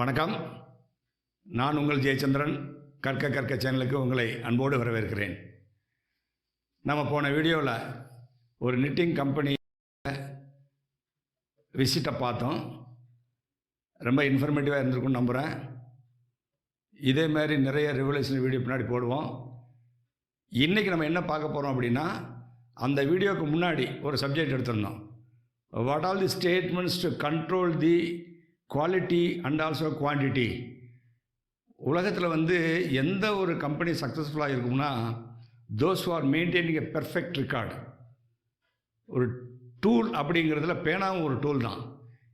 வணக்கம். நான் உங்கள் ஜெயச்சந்திரன். கற்க சேனலுக்கு உங்களை அன்போடு வரவேற்கிறேன். நம்ம போன வீடியோவில் ஒரு நிட்டிங் கம்பெனி விசிட்டை பார்த்தோம். ரொம்ப இன்ஃபர்மேட்டிவாக இருந்திருக்குன்னு நம்புகிறேன். இதே மாதிரி நிறைய ரெவல்யூஷன் வீடியோ பின்னாடி போடுவோம். இன்றைக்கி நம்ம என்ன பார்க்க போகிறோம் அப்படின்னா, அந்த வீடியோவுக்கு முன்னாடி ஒரு சப்ஜெக்ட் எடுத்திருந்தோம். What all the statements to control the quality and also quantity. உலகத்தில் எந்த ஒரு கம்பெனி சக்ஸஸ்ஃபுல்லாக இருக்கும்னா, those who are maintaining a perfect record. ஒரு டூல் அப்படிங்கிறதுல பேனாவும் ஒரு டூல் தான்.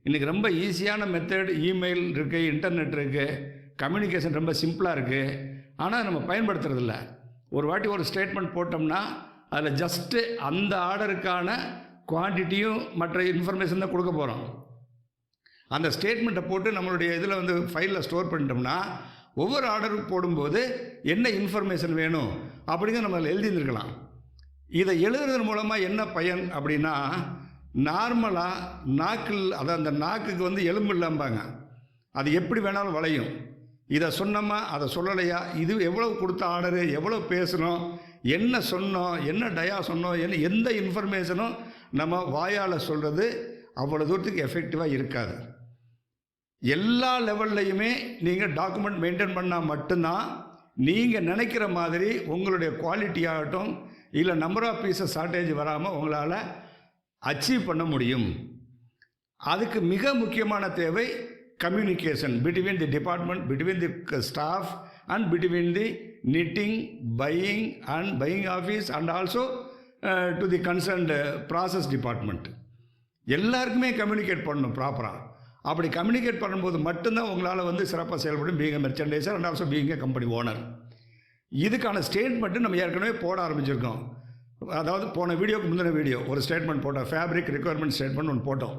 இன்றைக்கி ரொம்ப ஈஸியான மெத்தட், இமெயில் இருக்குது, இன்டர்நெட் இருக்குது, கம்யூனிகேஷன் ரொம்ப சிம்பிளாக இருக்குது. ஆனால் நம்ம பயன்படுத்துறதில்ல. ஒரு வாட்டி ஒரு ஸ்டேட்மெண்ட் போட்டோம்னா அதில் ஜஸ்ட்டு அந்த ஆர்டருக்கான குவான்டிட்டியும் மற்ற இன்ஃபர்மேஷன் தான் கொடுக்க போகிறோம். அந்த ஸ்டேட்மெண்ட்டை போட்டு நம்மளுடைய இதில் ஃபைலில் ஸ்டோர் பண்ணிட்டோம்னா, ஒவ்வொரு ஆர்டருக்கு போடும்போது என்ன இன்ஃபர்மேஷன் வேணும் அப்படிங்கிற நம்ம எழுதியிருந்துருக்கலாம். இதை எழுதுறது மூலமாக என்ன பயன் அப்படின்னா, நார்மலாக நாக்கில் அந்த நாக்குக்கு எலும்பு இல்லாம்பாங்க, அது எப்படி வேணாலும் வளையும். இதை சொன்னோமா அதை சொல்லலையா, இது எவ்வளோ கொடுத்த ஆர்டரு, எவ்வளோ பேசணும், என்ன சொன்னோம், என்ன டயா சொன்னோம், எந்த இன்ஃபர்மேஷனும் நம்ம வாயால் சொல்கிறது அவ்வளோ தூரத்துக்கு எஃபெக்டிவாக இருக்காது. எல்லா லெவல்லையுமே நீங்கள் டாக்குமெண்ட் மெயின்டைன் பண்ணால் மட்டும்தான் நீங்கள் நினைக்கிற மாதிரி உங்களுடைய குவாலிட்டி ஆகட்டும், இல்லை நம்பர் ஆஃப் பீஸஸ் ஷார்ட்டேஜ் வராமல் உங்களால் அச்சீவ் பண்ண முடியும். அதுக்கு மிக முக்கியமான தேவை communication between the department, between the staff and between the knitting, buying office and also to the concerned process department. எல்லாருக்குமே கம்யூனிகேட் பண்ணணும் ப்ராப்பராக. அப்படி கம்யூனிகேட் பண்ணும்போது மட்டும்தான் உங்களால் சிறப்பாக செயல்படும். Being merchandiser and also being company owner. இதுக்கான ஸ்டேட்மெண்ட்டு நம்ம ஏற்கனவே போட ஆரம்பிச்சிருக்கோம். அதாவது போன வீடியோக்கு முந்தின வீடியோ ஒரு ஸ்டேட்மெண்ட் போட்டோம், ஃபேப்ரிக் ரெக்குயர்மெண்ட் ஸ்டேட்மெண்ட் ஒன்று போட்டோம்.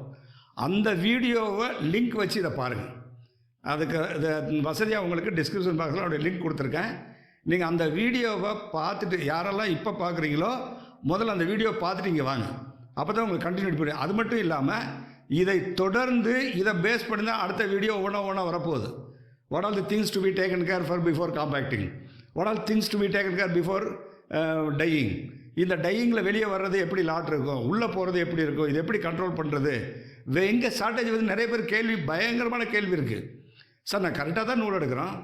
அந்த வீடியோவை லிங்க் வச்சு இதை பாருங்கள். அதுக்கு வசதியாக உங்களுக்கு டிஸ்கிரிப்ஷன் பாக்ஸில் அவருடைய லிங்க் கொடுத்துருக்கேன். நீங்கள் அந்த வீடியோவை பார்த்துட்டு, யாரெல்லாம் இப்போ பார்க்குறீங்களோ முதல்ல அந்த வீடியோவை பார்த்துட்டு இங்கே வாங்க. அப்போ தான் உங்களுக்கு கண்டினியூ புரியும். அது மட்டும் இல்லாமல் இதை தொடர்ந்து இதை பேஸ் பண்ணி தான் அடுத்த வீடியோ ஒவ்வொன்றா வரப்போகுது. What all the things to be taken care for before compacting, what all things to be taken care before dyeing. இந்த டையிங்கில் வெளியே வர்றது எப்படி லாட் இருக்கும், உள்ளே போகிறது எப்படி இருக்கும், இது எப்படி கண்ட்ரோல் பண்ணுறது, எங்கே ஷார்ட்டேஜ் நிறைய பேர் கேள்வி, பயங்கரமான கேள்வி இருக்குது. சார் நான் கரெக்டாக தான் நூல் எடுக்கிறோம்,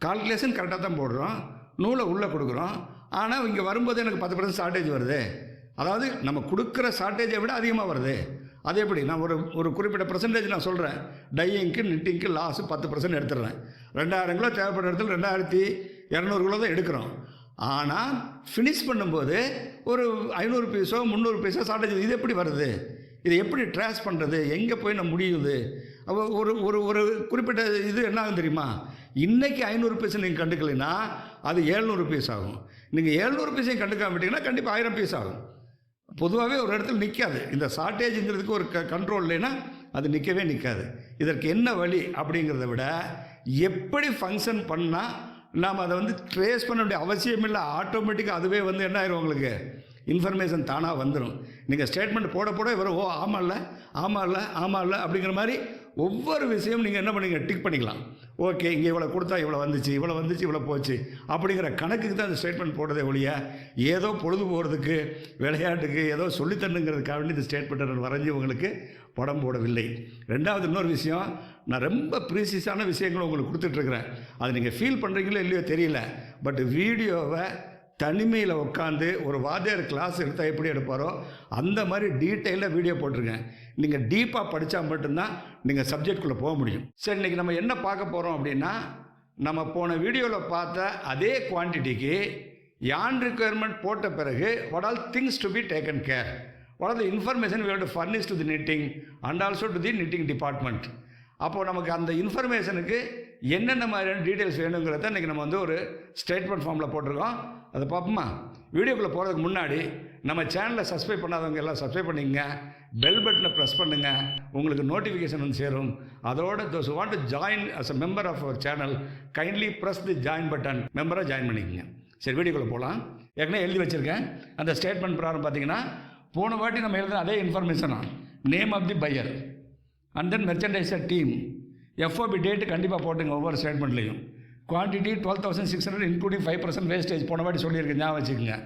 கால்குலேஷன் கரெக்டாக தான் போடுறோம், நூலை உள்ளே கொடுக்குறோம், ஆனால் இங்கே வரும்போது எனக்கு 10% ஷார்ட்டேஜ் வருது. அதாவது நம்ம கொடுக்குற ஷார்ட்டேஜை விட அதிகமாக வருது. அது எப்படி? நான் ஒரு குறிப்பிட்ட பர்சன்டேஜ் நான் சொல்கிறேன். டையிங்க்கு நிட்டிங்க்கு லாஸு 10% எடுத்துடுறேன். 2000 கிலோ தேவைப்படுற இடத்துல 2200 கிலோ தான் எடுக்கிறோம். ஆனால் ஃபினிஷ் பண்ணும்போது ஒரு 500 பீஸோ 300 பீஸோ ஷார்ட்டேஜ். இது எப்படி வருது? இதை எப்படி ட்ரேஸ் பண்ணுறது? எங்கே போய் நான் முடியுது? அப்போ ஒரு குறிப்பிட்ட இது என்ன ஆகும் தெரியுமா? இன்றைக்கி 500 பீஸ் நீங்கள் கண்டுக்கலைன்னா அது 700 பீஸ் ஆகும். நீங்கள் 700 பீஸையும் கண்டுக்காம விட்டிங்கன்னா கண்டிப்பாக 1000 பீஸ் ஆகும். பொதுவாகவே ஒரு இடத்துல நிற்காது. இந்த ஷார்ட்டேஜுங்கிறதுக்கு ஒரு கண்ட்ரோல் இல்லைன்னா அது நிற்காது. இதற்கு என்ன வழி அப்படிங்கிறத விட எப்படி ஃபங்க்ஷன் பண்ணால் நாம் அதை ட்ரேஸ் பண்ண வேண்டிய அவசியம் இல்லை. ஆட்டோமேட்டிக்காக அதுவே என்ன ஆயிரும், உங்களுக்கு இன்ஃபர்மேஷன் தானாக வந்துடும். நீங்கள் ஸ்டேட்மெண்ட் போட வரும், ஓ ஆமாம் இல்லை அப்படிங்கிற மாதிரி ஒவ்வொரு விஷயம் நீங்கள் என்ன பண்ணிங்க, டிக் பண்ணிக்கலாம். ஓகே, இங்கே இவ்வளோ கொடுத்தா இவ்வளோ வந்துச்சு, இவ்வளோ போச்சு அப்படிங்கிற கணக்குக்கு தான் அந்த ஸ்டேட்மெண்ட் போடுறதே ஒழிய ஏதோ பொழுது போகிறதுக்கு, விளையாட்டுக்கு, ஏதோ சொல்லித்தரணுங்கிறதுக்காக வேண்டி இந்த ஸ்டேட்மெண்ட் வரைஞ்சி உங்களுக்கு படம் போடவில்லை. ரெண்டாவது இன்னொரு விஷயம், நான் ரொம்ப ப்ரீசியஸான விஷயங்களை உங்களுக்கு கொடுத்துட்ருக்குறேன். அது நீங்கள் ஃபீல் பண்ணுறீங்களோ இல்லையோ தெரியல. பட் வீடியோவை தனிமையில் உட்காந்து ஒரு வாத்தியார் கிளாஸ் எடுத்தால் எப்படி எடுப்பாரோ அந்த மாதிரி டீட்டெயிலாக வீடியோ போட்டிருக்கேன். நீங்கள் டீப்பாக படித்தா மட்டும்தான் நீங்கள் சப்ஜெக்ட்குள்ளே போக முடியும். சரி, இன்றைக்கி நம்ம என்ன பார்க்க போகிறோம் அப்படின்னா, நம்ம போன வீடியோவில் பார்த்த அதே குவான்டிட்டிக்கு யான் ரிக்குயர்மெண்ட் போட்ட பிறகு what all things to be taken care, what are the information we have to furnish to the knitting and also to the knitting department. அப்போது நமக்கு அந்த இன்ஃபர்மேஷனுக்கு என்னென்ன மாதிரியான டீட்டெயில்ஸ் வேணுங்கிறத இன்றைக்கி நம்ம ஒரு ஸ்டேட்மெண்ட் ஃபார்மில் போட்டிருக்கோம். அதை பார்ப்போமா? வீடியோக்குள்ளே போகிறதுக்கு முன்னாடி நம்ம சேனலை சப்ஸ்கிரைப் பண்ணாதவங்க எல்லாம் சப்ஸ்கிரைப் பண்ணிங்க, பெல் பட்டனை ப்ரெஸ் பண்ணுங்கள், உங்களுக்கு நோட்டிஃபிகேஷன் சேரும். அதோட those who want to join as a member of our channel kindly press the join button, மெம்பராக ஜாயின் பண்ணிக்கோங்க. சரி, வீடியோக்குள்ளே போகலாம். ஏற்கனவே எழுதி வச்சுருக்கேன். அந்த ஸ்டேட்மெண்ட் பிரகாரம் பார்த்தீங்கன்னா, போன வாட்டி நம்ம எழுதுன அதே இன்ஃபர்மேஷனா, name of the buyer and then merchandiser team, FOB date கண்டிப்பாக போட்டுங்க ஒவ்வொரு ஸ்டேட்மெண்ட்லேயும். குவான்டிட்டி 12,600 இன்க்ளூடிங் 5% வேஸ்டேஜ் போன வாட்டி சொல்லியிருக்கேன், ஞாபகம் வச்சுக்கோங்க.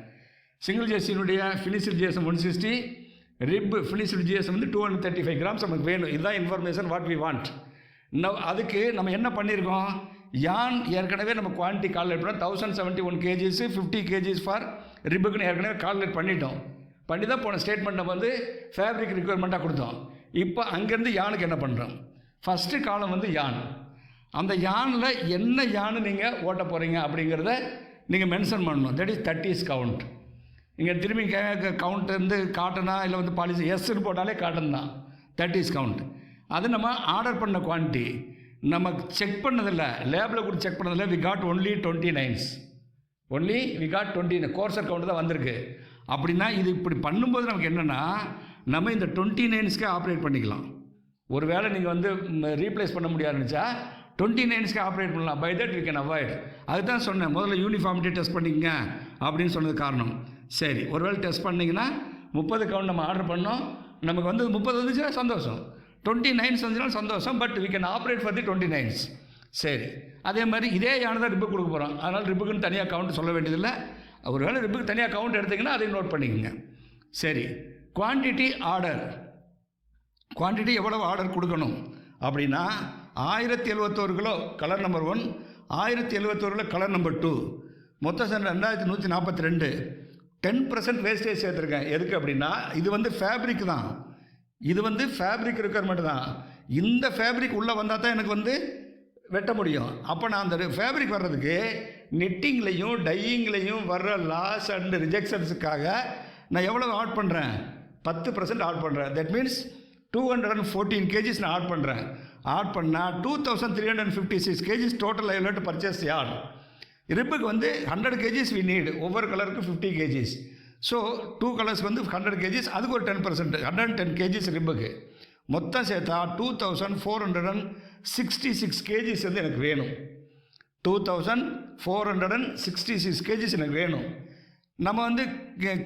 சிங்கிள் ஜிஎஸ்டியினுடைய finished GSM 160, rib finished GSM வந்து 235 கிராம்ஸ் நமக்கு வேணும். இதுதான் இன்ஃபர்மேஷன் வாட் வி வாண்ட். அதுக்கு நம்ம என்ன பண்ணியிருக்கோம், யான் ஏற்கனவே நம்ம குவான்டிட்டி கால்குலேட் பண்ணால் 1071 kgs 50 kgs ஃபார் ரிப்புக்குன்னு ஏற்கனவே கால்குலேட் பண்ணி தான் போன ஸ்டேட்மெண்ட் நம்ம வந்து ஃபேப்ரிக் ரிக்குவயர்மெண்ட்டாக கொடுத்தோம். இப்போ அங்கேருந்து யானுக்கு என்ன பண்ணுறோம், ஃபஸ்ட்டு காலம் வந்து யான். அந்த யானில் என்ன யானு நீங்கள் ஓட்ட போகிறீங்க அப்படிங்கிறத நீங்கள் மென்ஷன் பண்ணணும். That is 30s count. நீங்கள் திரும்பி கவுண்ட் வந்து காட்டனா இல்லை வந்து பாலிசி எஸ்ன்னு போட்டாலே காட்டன் தான் 30s கவுண்ட். அது நம்ம ஆர்டர் பண்ண குவான்டிட்டி நம்ம செக் பண்ணதில்ல, லேபில் கூட செக் பண்ணதில்ல. We got only 29s. We got 20 coarser count தான் வந்திருக்கு. அப்படின்னா இது இப்படி பண்ணும்போது நமக்கு என்னென்னா, நம்ம இந்த 29ஸ்க்கே ஆப்ரேட் பண்ணிக்கலாம். ஒரு வேளை நீங்கள் வந்து ரீப்ளேஸ் பண்ண முடியாதுன்னுச்சா 29ஸ்க்கு ஆப்ரேட் பண்ணலாம். By that we can avoid. அதுதான் சொன்னேன், முதல்ல யூனிஃபார்மிட்டி டெஸ்ட் பண்ணிக்கங்க அப்படின்னு சொன்னது காரணம். சரி, ஒருவேளை டெஸ்ட் பண்ணிங்கன்னா 30 கவுண்ட் நம்ம ஆர்டர் பண்ணோம், நமக்கு வந்து 30 வந்துச்சுன்னா சந்தோஷம், 29s வந்துச்சுன்னா சந்தோஷம். But we can operate for the 29s. சரி, அதே மாதிரி இதே யானை தான் ரிப்புக்கு கொடுக்க போகிறோம். அதனால் ரிப்புக்குன்னு தனியாக கவுண்ட் சொல்ல வேண்டியதில்லை. ஒரு வேளை ரிப்புக்கு தனியாக கவுண்ட் எடுத்திங்கன்னா அதை நோட் பண்ணிக்கோங்க. சரி, குவான்டிட்டி ஆர்டர். குவான்டிட்டி எவ்வளவு ஆர்டர் கொடுக்கணும் அப்படின்னா 1071 kilo colour number 1, 1071 kilo colour number 2, மொத்தம் 2142. 10% வேஸ்டேஜ் சேர்த்துருக்கேன். எதுக்கு அப்படின்னா இது வந்து ஃபேப்ரிக் தான், இது வந்து ஃபேப்ரிக் ரிக்குவயர்மெண்ட் தான். இந்த ஃபேப்ரிக் உள்ளே வந்தால் தான் எனக்கு வந்து வெட்ட முடியும். அப்போ நான் அந்த ஃபேப்ரிக் வர்றதுக்கு நெட்டிங்லேயும் டையிங்லேயும் வர்ற லாஸ் அண்ட் ரிஜெக்ஷன்ஸுக்காக நான் எவ்வளோ ஆட் பண்ணுறேன், 10% ஆட் பண்ணுறேன். தட் மீன்ஸ் 214 kgs நான் ஆட் பண்ணுறேன். ஆட் பண்ணால் 2356 kgs total I will to purchase yard. ரிப்புக்கு வந்து 100 kgs வி நீட், ஒவ்வொரு கலருக்கு 50 kgs. ஸோ 2 கலர்ஸ்க்கு வந்து 100 kgs, அதுக்கு ஒரு 10%, 110 kgs ரிப்புக்கு. மொத்தம் சேர்த்தா 2466 kgs வந்து எனக்கு வேணும். 2466 kgs எனக்கு வேணும். நம்ம வந்து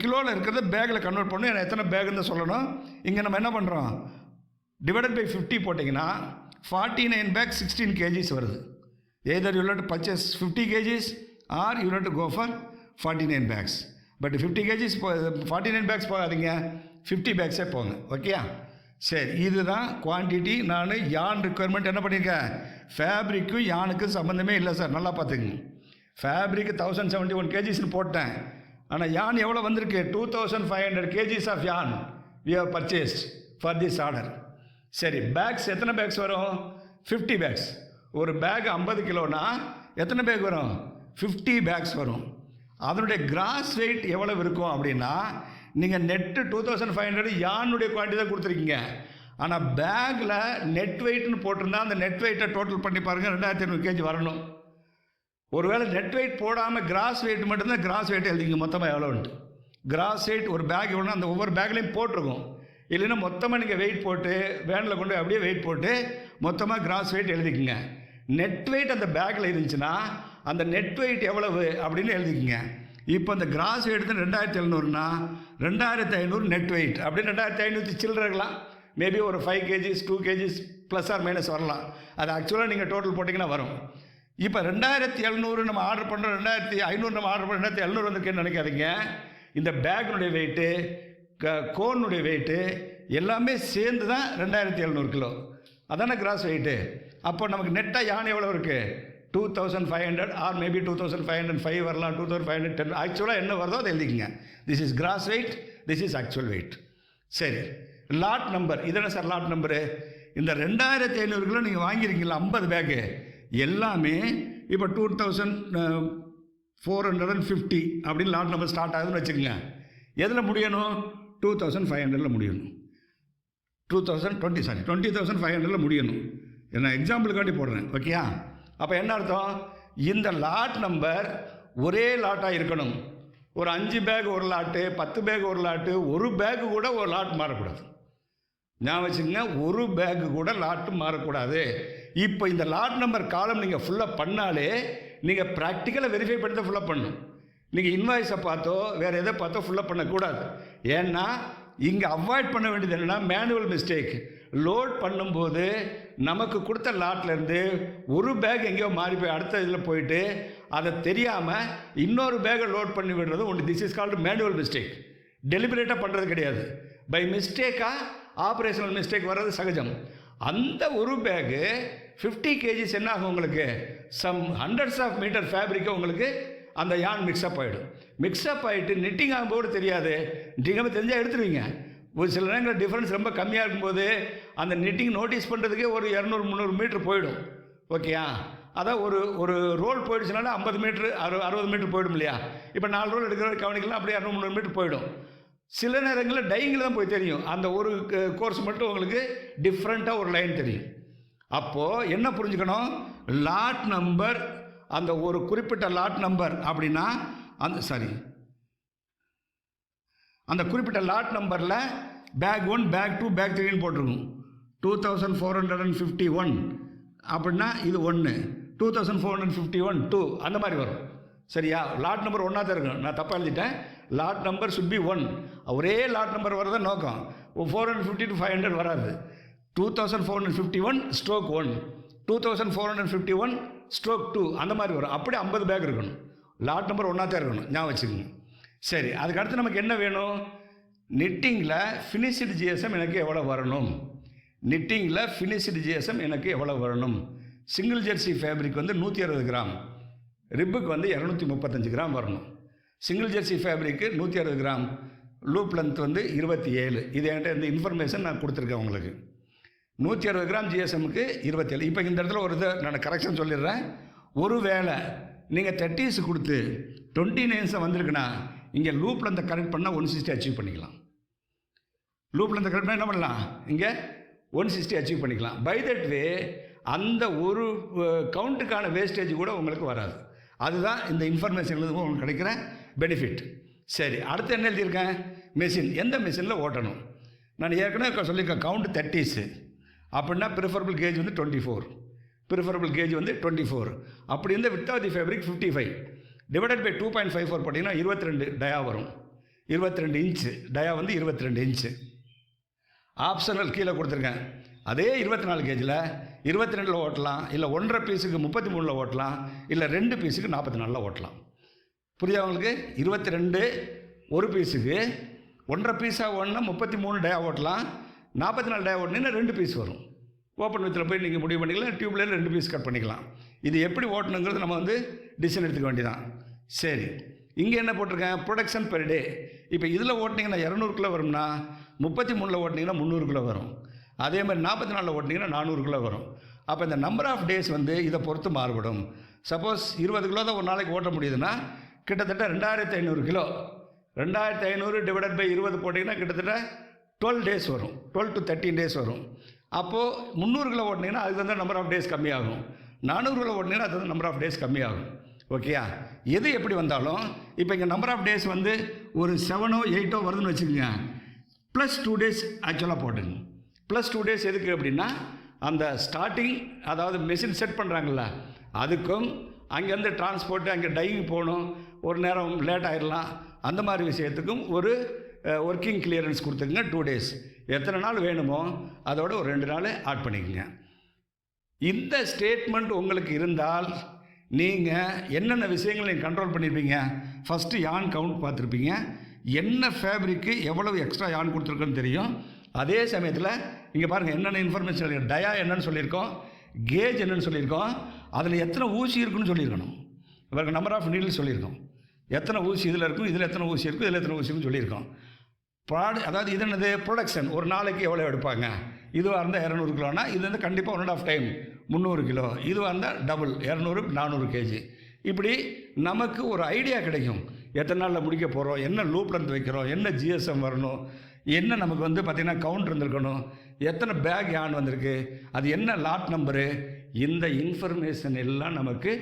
கிலோவில் இருக்கிறத பேக்கில் கன்வெர்ட் பண்ணணும். எனக்கு எத்தனை பேக்குன்னு சொல்லணும். இங்கே நம்ம என்ன பண்ணுறோம், டிவைடட் பை 50 போட்டிங்கன்னா 49 பேக் 16 kgs வருது. Either you to purchase 50 kgs or you to go for 49 bags. But 50 kgs 49 bags போகாதீங்க, 50 பேக்ஸே போங்க. ஓகேயா? சரி, இதுதான் குவான்டிட்டி. நான் யான் ரிக்குவயர்மெண்ட் என்ன பண்ணியிருக்கேன், ஃபேப்ரிக்கும் யானுக்கும் சம்மந்தமே இல்லை சார், நல்லா பார்த்துக்குங்க. ஃபேப்ரிக்கு 1071 kgsன்னு போட்டேன். ஆனால் யான் எவ்வளோ வந்திருக்கு, 2500 kgs of yarn we have purchased for this order. சரி, பேக்ஸ் எத்தனை பேக்ஸ் வரும், 50 பேக்ஸ். ஒரு பேக் 50 கிலோனா எத்தனை பேக் வரும், 50 பேக்ஸ் வரும். அதனுடைய கிராஸ் வெயிட் எவ்வளவு இருக்கும் அப்படின்னா, நீங்கள் நெட்டு 2500 யானுடைய குவான்டிட்டி தான் கொடுத்துருக்கீங்க. ஆனால் பேக்கில் நெட் வெயிட்னு போட்டிருந்தா அந்த நெட் வெயிட்டை டோட்டல் பண்ணி பாருங்கள், 2500 kg வரணும். ஒருவேளை நெட் வெயிட் போடாமல் கிராஸ் வெயிட் மட்டும்தான் கிராஸ் வெயிட் எழுதிங்க மொத்தமாக எவ்வளோன்ட்டு. கிராஸ் வெயிட் ஒரு பேக் எவ்வளோ அந்த ஒவ்வொரு பேக்லேயும் போட்டிருக்கும். இல்லைன்னா மொத்தமாக நீங்கள் வெயிட் போட்டு வேனில் கொண்டு அப்படியே வெயிட் போட்டு மொத்தமாக கிராஸ் வெயிட் எழுதிக்குங்க. நெட் வெயிட் அந்த பேக்கில் இருந்துச்சுன்னா அந்த நெட் வெயிட் எவ்வளவு அப்படின்னு எழுதிக்குங்க. இப்போ அந்த கிராஸ் வெயிட் தான் 2700னா 2500 நெட் வெயிட் அப்படின்னு 2500 சில்லறலாம். மேபி ஒரு 5 kgs 2 kgs plus or minus வரலாம். அது ஆக்சுவலாக நீங்கள் டோட்டல் போட்டிங்கன்னா வரும். இப்போ 2700 நம்ம ஆர்டர் பண்ணுறோம், 2500 நம்ம ஆர்டர் பண்ணுறோம், 2700 வந்துருக்கேன்னு நினைக்காதீங்க. இந்த பேக்கினுடைய வெயிட்டு கோனுடைய வெயிட்டு எல்லாமே சேர்ந்து தான் 2700 கிலோ. அதானே கிராஸ் வெயிட்டு. அப்போ நமக்கு நெட்டாக யானை எவ்வளோ இருக்குது, 2500 ஆர் மேபி 2505 வரலாம், 2510. ஆக்சுவலாக என்ன வருதோ அதை எழுதிக்கங்க. This is gross weight, this is actual weight. சரி, லாட் நம்பர். இதென்ன சார் லாட் நம்பரு, இந்த 2500 கிலோ நீங்கள் வாங்கியிருக்கீங்களா 50 பேக்கு எல்லாமே இப்போ 2450 அப்படின்னு லாட் நம்பர் ஸ்டார்ட் ஆகுதுன்னு வச்சுக்கோங்க. எதில் முடியணும், 2500 முடியணும். 20,500 முடியணும். நான் எக்ஸாம்பிளுக்காண்டி போடுறேன். ஓகேயா? அப்போ என்ன அர்த்தம், இந்த லாட் நம்பர் ஒரே லாட்டாக இருக்கணும். ஒரு 5 பேக் ஒரு லாட்டு, 10 பேக் ஒரு லாட்டு, ஒரு பேக்கு கூட ஒரு லாட் மாறக்கூடாது. ஞாபகம் வச்சுக்கோங்க, ஒரு பேக்கு கூட லாட்டு மாறக்கூடாது. இப்போ இந்த லாட் நம்பர் காலம் நீங்கள் ஃபுல்லாக பண்ணாலே நீங்கள் ப்ராக்டிக்கலாக வெரிஃபை பண்ணி தான் ஃபுல்லாக பண்ணணும். நீங்கள் இன்வாய்ஸை பார்த்தோ வேறு எதை பார்த்தோ ஃபுல்லாக பண்ணக்கூடாது. ஏன்னா இங்கே அவாய்ட் பண்ண வேண்டியது என்னென்னா மேனுவல் மிஸ்டேக். லோட் பண்ணும்போது நமக்கு கொடுத்த லாட்லேருந்து ஒரு பேக் எங்கேயோ மாறி போய் அடுத்த இதில் போயிட்டு அதை தெரியாமல் இன்னொரு பேக்கை லோட் பண்ணி விடுறது ஒன்று. This is called manual mistake. டெலிபரேட்டாக பண்ணுறது கிடையாது. பை மிஸ்டேக்காக ஆப்ரேஷனல் மிஸ்டேக் வர்றது சகஜம். அந்த ஒரு பேக்கு 50 kgs என்ன ஆகும் உங்களுக்கு? சம் ஹண்ட்ரட்ஸ் ஆஃப் மீட்டர் ஃபேப்ரிக்கை உங்களுக்கு அந்த யான் மிக்ஸ்அப் ஆகிடும். மிக்ஸ்அப் ஆகிட்டு நிட்டிங் ஆகும்போது தெரியாது. நிட்டிங் தெரிஞ்சால் எடுத்துருவீங்க. ஒரு சில நேரங்களில் டிஃப்ரென்ஸ் ரொம்ப கம்மியாக இருக்கும்போது அந்த நிட்டிங் நோட்டீஸ் பண்ணுறதுக்கே ஒரு 200-300 மீட்டர் போயிடும். ஓகேயா? அதான் ஒரு ரோல் போயிடுச்சுனால 50 மீட்ரு 60 மீட்டர் போயிடும் இல்லையா? இப்போ 4 ரோல் எடுக்கிற கவனிக்கலாம், அப்படியே 200-300 மீட்டர் போயிடும். சில நேரங்களில் டையிங்கில் தான் போய் தெரியும். அந்த ஒரு கோர்ஸ் மட்டும் உங்களுக்கு டிஃப்ரெண்ட்டாக ஒரு லைன் தெரியும். அப்போது என்ன புரிஞ்சுக்கணும்? லாட் நம்பர், அந்த ஒரு குறிப்பிட்ட லாட் நம்பர் அப்படின்னா அந்த குறிப்பிட்ட லாட் நம்பரில் பேக் 1, பேக் 2, பேக் 3ன்னு போட்டிருக்கும். 2451 அப்படின்னா இது 1, 2451 2 அந்த மாதிரி வரும். சரியா? லாட் நம்பர் ஒன்றா தான் இருக்கும். நான் தப்பாக எழுதிட்டேன். Lot number should be 1. ஒரே லாட் நம்பர் வரதான் நோக்கம். 450 to 500 வராது. 2451 ஸ்ட்ரோக் 1, 2451 ஸ்ட்ரோக் 2 அந்த மாதிரி வரும். அப்படி 50 பேக் இருக்கணும். லாட் நம்பர் ஒன்றா தான் இருக்கணும். ஞாபகம் வச்சுக்கோங்க. சரி, அதுக்கடுத்து நமக்கு என்ன வேணும்? நிட்டிங்கில் ஃபினிஷ்டு ஜிஎஸ்எம் எனக்கு எவ்வளோ வரணும்? நிட்டிங்கில் ஃபினிஷ்டு ஜிஎஸ்எம் எனக்கு எவ்வளோ வரணும்? சிங்கிள் ஜெர்சி ஃபேப்ரிக் வந்து 160 கிராம், ரிப்புக்கு வந்து 235 கிராம் வரணும். Single Jersey fabric 160 gram, loop length வந்து 27. இது என்கிட்ட இந்த இன்ஃபர்மேஷன் நான் கொடுத்துருக்கேன் உங்களுக்கு. 160 கிராம் ஜிஎஸ்எம்முக்கு 27. இப்போ இந்த இடத்துல ஒரு இதை நான் கரெக்ஷன் சொல்லிடுறேன். ஒரு வேளை நீங்கள் 30s கொடுத்து 29s வந்திருக்குன்னா இங்கே லூப் லென்த்தை கரெக்ட் பண்ணால் 160 அச்சீவ் பண்ணிக்கலாம். லூப் லென்த்தை கரெக்ட் பண்ணால் என்ன பண்ணலாம்? இங்கே 160 அச்சீவ் பண்ணிக்கலாம். பை தட் வே அந்த ஒரு கவுண்ட்டுக்கான வேஸ்டேஜ் கூட உங்களுக்கு வராது. அதுதான் இந்த இன்ஃபர்மேஷன் எழுதும்போது உங்களுக்கு கிடைக்கிற பெனிஃபிட். சரி, அடுத்து என்ன எழுதியிருக்கேன்? மெஷின். எந்த மெஷினில் ஓட்டணும்? நான் ஏற்கனவே சொல்லியிருக்கேன் கவுண்ட் 30s அப்படின்னா ப்ரிஃபரபிள் கேஜ் வந்து 24, ப்ரிஃபரபிள் கேஜ் வந்து 24. அப்படி இருந்த width of the fabric 55 divided by 2.54 போட்டிங்கன்னா 22 டயா வரும். 22 இன்ச்சு டயா வந்து 22 இன்ச்சு. ஆப்ஷனல் கீழே கொடுத்துருக்கேன். அதே 24 கேஜில் 22 ஓட்டலாம், இல்லை 1.5 பீஸுக்கு 33 ஓட்டலாம், இல்லை 2 பீஸுக்கு 44 ஓட்டலாம். புரியுதா உங்களுக்கு? 22 ஒரு பீஸுக்கு 1.5 பீஸாக ஓடனா 33 டயா ஓட்டலாம், 44 டயா ஓட்டினீங்கன்னா 2 பீஸ் வரும். ஓப்பன் வித்தில் போய் நீங்கள் முடிவு பண்ணிக்கலாம். டியூப்லேருந்து 2 பீஸ் கட் பண்ணிக்கலாம். இது எப்படி ஓட்டணுங்கிறது நம்ம வந்து டிசிஷன் எடுத்துக்க வேண்டியதான். சரி, இங்கே என்ன போட்டிருக்கேன்? Production per day. இப்போ இதில் ஓட்டினீங்கன்னா 200 கிலோ வரும்னா 33 ஓட்டினீங்கன்னா 300 கிலோ வரும். அதே மாதிரி 44 ஓட்டினீங்கன்னா 400 கிலோ வரும். அப்போ இந்த நம்பர் ஆஃப் டேஸ் வந்து இதை பொறுத்து மாறுபடும். சப்போஸ் 20 கிலோ தான் ஒரு நாளைக்கு ஓட்ட முடியுதுன்னா கிட்டத்தட்ட 2500 கிலோ. 2500 டிவைடட் பை 20 போட்டிங்கன்னா கிட்டத்தட்ட 12 டேஸ் வரும். 12 to 13 டேஸ் வரும். அப்போது 300 கிலோ ஓட்டினீங்கன்னா அதுக்கு வந்து நம்பர் ஆஃப் டேஸ் கம்மியாகும். 400 கிலோ ஓட்டினீங்கன்னா அது வந்து நம்பர் ஆஃப் டேஸ் கம்மியாகும். ஓகேயா? எது எப்படி வந்தாலும் இப்போ இங்கே நம்பர் ஆஃப் டேஸ் வந்து ஒரு 7 or 8 வருதுன்னு வச்சுக்கோங்க. ப்ளஸ் 2 டேஸ் ஆக்சுவலாக போட்டுங்க. ப்ளஸ் 2 டேஸ் எதுக்கு அப்படின்னா அந்த ஸ்டார்டிங், அதாவது மெஷின் செட் பண்ணுறாங்கல்ல, அதுக்கும் அங்கேருந்து டிரான்ஸ்போர்ட்டு, அங்கே டையிங் போகணும், ஒரு நேரம் லேட் ஆகிடலாம், அந்த மாதிரி விஷயத்துக்கும் ஒரு ஒர்க்கிங் கிளியரன்ஸ் கொடுத்துக்குங்க. 2 டேஸ். எத்தனை நாள் வேணுமோ அதோட ஒரு 2 நாள் ஆட் பண்ணிக்கோங்க. இந்த ஸ்டேட்மெண்ட் உங்களுக்கு இருந்தால் நீங்கள் என்னென்ன விஷயங்கள் நீங்கள் கண்ட்ரோல் பண்ணியிருப்பீங்க? ஃபஸ்ட்டு யான் கவுண்ட் பார்த்துருப்பீங்க. என்ன ஃபேப்ரிக்கு எவ்வளவு எக்ஸ்ட்ரா யான் கொடுத்துருக்குன்னு தெரியும். அதே சமயத்தில் இங்கே பாருங்கள் என்னென்ன இன்ஃபர்மேஷன், டயா என்னென்னு சொல்லியிருக்கோம், கேஜ் என்னென்னு சொல்லியிருக்கோம், அதில் எத்தனை ஊசி இருக்குன்னு சொல்லியிருக்கணும். இவருக்கு நம்பர் ஆஃப் நீடில் சொல்லியிருக்கோம். எத்தனை ஊசி இதில் இருக்கும், இதில் எத்தனை ஊசி இருக்கும், இதில் எத்தனை ஊசின்னு சொல்லியிருக்கோம். அதாவது இது என்னது? ப்ரொடக்ஷன். ஒரு நாளைக்கு எவ்வளோ எடுப்பாங்க? இதுவாக இருந்தால் 200 கிலோனா இது வந்து கண்டிப்பாக 1.5 டைம் 300 கிலோ. இதுவாக இருந்தால் டபுள் 200 400 கேஜி. இப்படி நமக்கு ஒரு ஐடியா கிடைக்கும். எத்தனை நாளில் முடிக்க போகிறோம், என்ன லூப் லென்த் வைக்கிறோம், என்ன ஜிஎஸ்எம் வரணும், என்ன நமக்கு வந்து பார்த்திங்கன்னா கவுண்ட் இருந்திருக்கணும், எத்தனை பேக் யான் வந்திருக்கு, அது என்ன லாட் நம்பரு. இந்த இன்ஃபர்மேஷன் எல்லாம் நமக்கு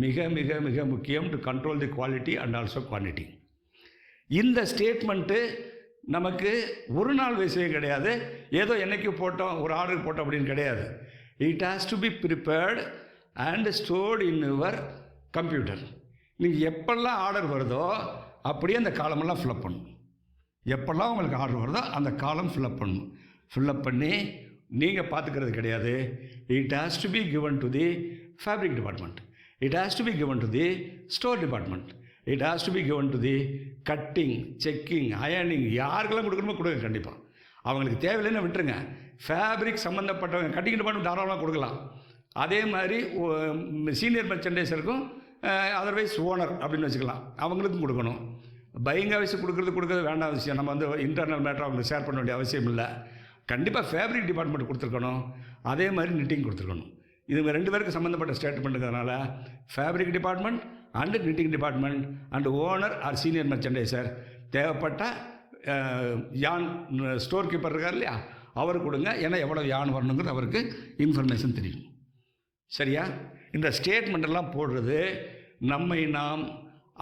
மிக மிக மிக முக்கியம் to control the quality and also quantity. இந்த ஸ்டேட்மெண்ட்டு நமக்கு ஒரு நாள் விஷயம் கிடையாது. ஏதோ என்னைக்கு போட்டோம், ஒரு ஆர்டர் போட்டோம் அப்படின்னு கிடையாது. It has to be prepared and stored in your computer. நீங்கள் எப்பெல்லாம் ஆர்டர் வருதோ அப்படியே அந்த காலமெல்லாம் ஃபில்அப் பண்ணணும். எப்பெல்லாம் உங்களுக்கு ஆர்டர் வருதோ அந்த காலம் ஃபில்அப் பண்ணணும். ஃபில்அப் பண்ணி நீங்கள் பார்த்துக்கிறது கிடையாது. It has to be given to the fabric department. It has to be given to the store department. It has to be given to the cutting, checking, ironing, யாருக்கெல்லாம் கொடுக்கணுமோ கொடுங்க. கண்டிப்பாக அவங்களுக்கு தேவையில்லைன்னு விட்டுருங்க. ஃபேப்ரிக் சம்மந்தப்பட்டவங்க கட்டிங் டிபார்ட்மெண்ட் தாராளமாக கொடுக்கலாம். அதே மாதிரி சீனியர் மெர்ச்சன்டைசருக்கும் அதர்வைஸ் ஓனர் அப்படின்னு வச்சுக்கலாம், அவங்களுக்கும் கொடுக்கணும். பையிங் ஆஃபீஸுக்கு கொடுக்குறது வேண்டாம் விஷயம். நம்ம வந்து இன்டர்னல் மேட்டர் அவங்களுக்கு ஷேர் பண்ண வேண்டிய அவசியம் இல்லை. கண்டிப்பாக ஃபேப்ரிக் டிபார்ட்மெண்ட் கொடுத்துருக்கணும். அதே மாதிரி நிட்டிங் கொடுத்துருக்கணும். இதுங்க 2 பேருக்கு சம்மந்தப்பட்ட ஸ்டேட்மெண்ட்டுங்கிறதுனால fabric department and knitting department and owner or senior merchandiser தேவைப்பட்ட யான் ஸ்டோர் கீப்பர் இருக்கார் இல்லையா, அவர் கொடுங்க. ஏன்னா எவ்வளோ யான் வரணுங்கிறது அவருக்கு இன்ஃபர்மேஷன் தெரியும். சரியா? இந்த ஸ்டேட்மெண்ட்டெல்லாம் போடுறது நம்மை நாம்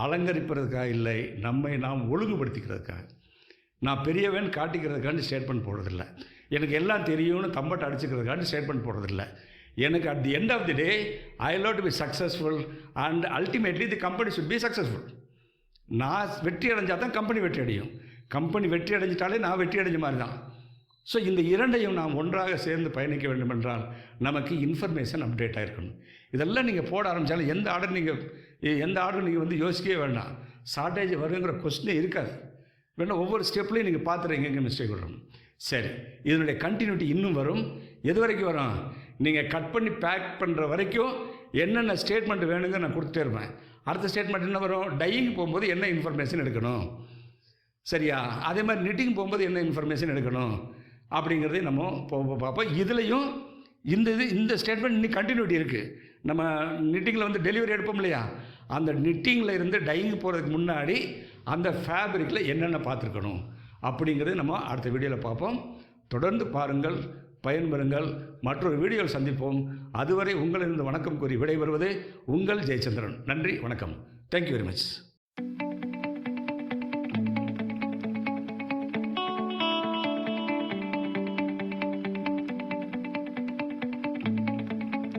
அலங்கரிப்பதற்காக இல்லை, நம்மை நாம் ஒழுங்குபடுத்திக்கிறதுக்காக. நான் பெரியவன் காட்டிக்கிறதுக்காண்டி ஸ்டேட்மெண்ட் போடுறதில்ல. எனக்கு எல்லாம் தெரியும்னு தம்பட்டை அடிச்சுக்கிறதுக்காண்டி ஸ்டேட்மெண்ட் போடுறதில்ல. எனக்கு at the end of the day I will to be successful and ultimately the company should be successful. நான் வெற்றி அடைஞ்சால் தான் கம்பெனி வெற்றி அடையும். கம்பெனி வெற்றி அடைஞ்சிட்டாலே நான் வெற்றி அடைஞ்ச மாதிரி தான். ஸோ இந்த இரண்டையும் நாம் ஒன்றாக சேர்ந்து பயணிக்க வேண்டும் என்றால் நமக்கு இன்ஃபர்மேஷன் அப்டேட் ஆகிருக்கணும். இதெல்லாம் நீங்கள் போட ஆரம்பித்தாலும் எந்த ஆர்டர் நீங்கள் வந்து யோசிக்கவே வேண்டாம். ஷார்ட்டேஜ் வருங்கிற கொஸ்டினே இருக்காது. வேணால் ஒவ்வொரு ஸ்டெப்லையும் நீங்கள் பார்த்துறீங்க எங்கே மிஸ்டேக் வரும். சரி, இதனுடைய கண்டினியூட்டி இன்னும் வரும். எது வரைக்கும் வரும்? நீங்கள் கட் பண்ணி பேக் பண்ணுற வரைக்கும் என்னென்ன ஸ்டேட்மெண்ட் வேணுங்க நான் கொடுத்துட்டே இருப்பேன். அடுத்த ஸ்டேட்மெண்ட் என்ன வரும்? டையிங் போகும்போது என்ன இன்ஃபர்மேஷன் எடுக்கணும், சரியா? அதே மாதிரி நிட்டிங் போகும்போது என்ன இன்ஃபர்மேஷன் எடுக்கணும் அப்படிங்கிறதையும் நம்ம பார்ப்போம். இதுலேயும் இந்த ஸ்டேட்மெண்ட் இன்னும் கண்டினியூட்டி இருக்குது. நம்ம நிட்டிங்கில் வந்து டெலிவரி எடுப்போம் இல்லையா, அந்த நிட்டிங்கில் இருந்து டையிங் போகிறதுக்கு முன்னாடி அந்த ஃபேப்ரிக்கில் என்னென்ன பார்த்துருக்கணும் அப்படிங்கிறது நம்ம அடுத்த வீடியோவில் பார்ப்போம். தொடர்ந்து பாருங்கள், பயன்பெறுங்கள். மற்றொரு வீடியோவில் சந்திப்போம். அதுவரை உங்களிருந்து வணக்கம் கூறி விடைபெறுவது உங்கள் ஜெயச்சந்திரன். நன்றி, வணக்கம். Thank you very much.